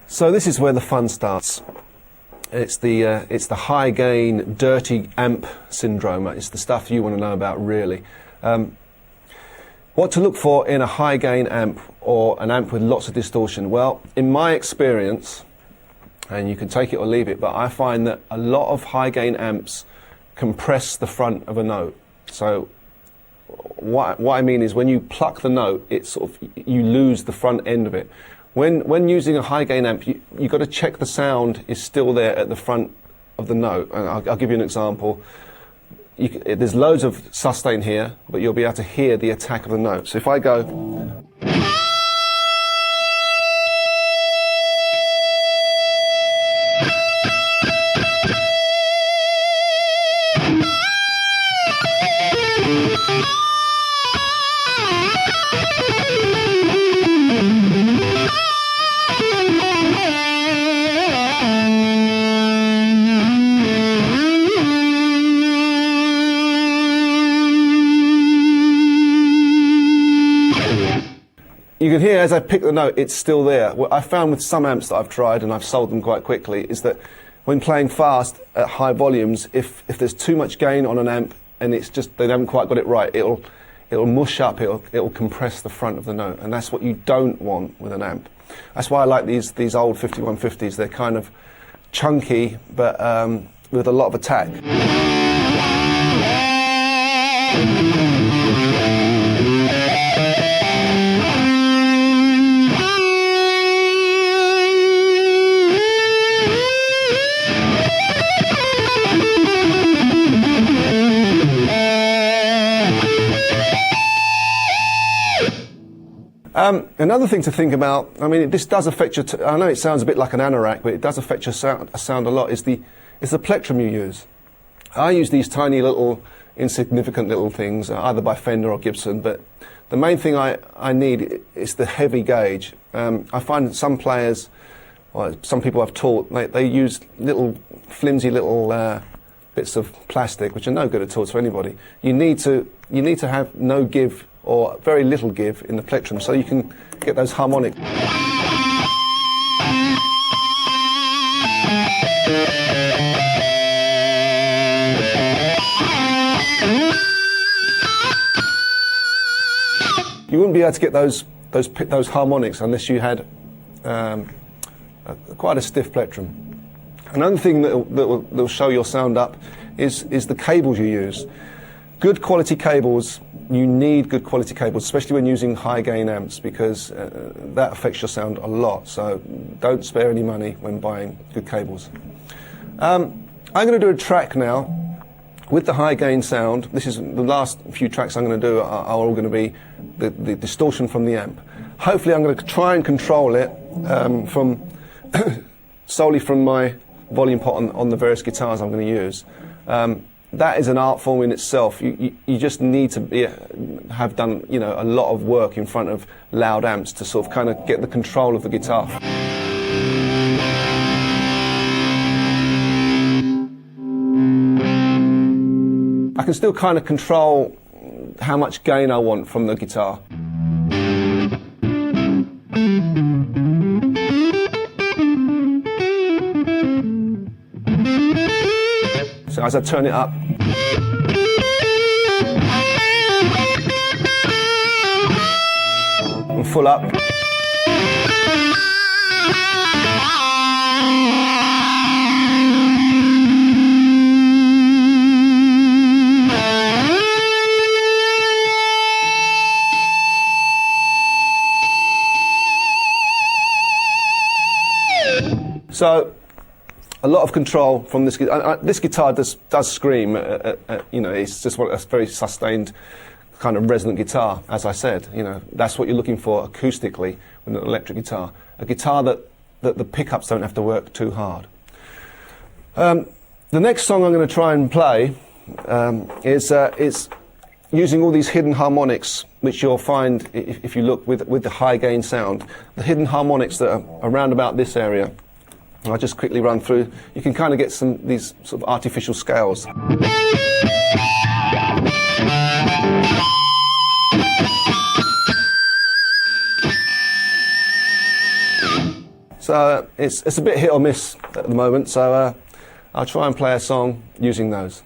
So this is where the fun starts. It's the high gain, dirty amp syndrome. It's the stuff you want to know about, really. What to look for in a high gain amp or an amp with lots of distortion? Well, in my experience, and you can take it or leave it, but I find that a lot of high gain amps compress the front of a note. So what I mean is when you pluck the note, it's sort of, you lose the front end of it. When using a high gain amp, you've got to check the sound is still there at the front of the note. And I'll give you an example. There's loads of sustain here, but you'll be able to hear the attack of the note. So if I go... You can hear as I pick the note, it's still there. What I found with some amps that I've tried, and I've sold them quite quickly, is that when playing fast at high volumes, if there's too much gain on an amp and it's just they haven't quite got it right, it'll mush up, it'll compress the front of the note, and that's what you don't want with an amp. That's why I like these old 5150s. They're kind of chunky, but with a lot of attack. Another thing to think about, I mean, this does affect your, I know it sounds a bit like an anorak, but it does affect your sound a lot, is the plectrum you use. I use these tiny little, insignificant little things, either by Fender or Gibson, but the main thing I need is the heavy gauge. I find that some players, or some people I've taught, they use little, flimsy little bits of plastic, which are no good at all to anybody. You need to have no give, or very little give in the plectrum, so you can get those harmonic. You wouldn't be able to get those harmonics unless you had quite a stiff plectrum. Another thing that will show your sound up is the cables you use. Good quality cables. You need good quality cables, especially when using high gain amps, because that affects your sound a lot. So don't spare any money when buying good cables. I'm going to do a track now with the high gain sound. This is the last few tracks I'm going to do are all going to be the distortion from the amp. Hopefully I'm going to try and control it from solely from my volume pot on the various guitars I'm going to use. That is an art form in itself. You just need to have done a lot of work in front of loud amps to sort of kind of get the control of the guitar. I can still kind of control how much gain I want from the guitar. So as I turn it up, and full up. So a lot of control from this guitar. This guitar does scream. It's just a very sustained kind of resonant guitar. As I said, that's what you're looking for acoustically with an electric guitar. A guitar that the pickups don't have to work too hard. The next song I'm going to try and play is using all these hidden harmonics, which you'll find if you look with the high gain sound. The hidden harmonics that are around about this area. I'll just quickly run through. You can kind of get these sort of artificial scales. So it's a bit hit or miss at the moment, so I'll try and play a song using those.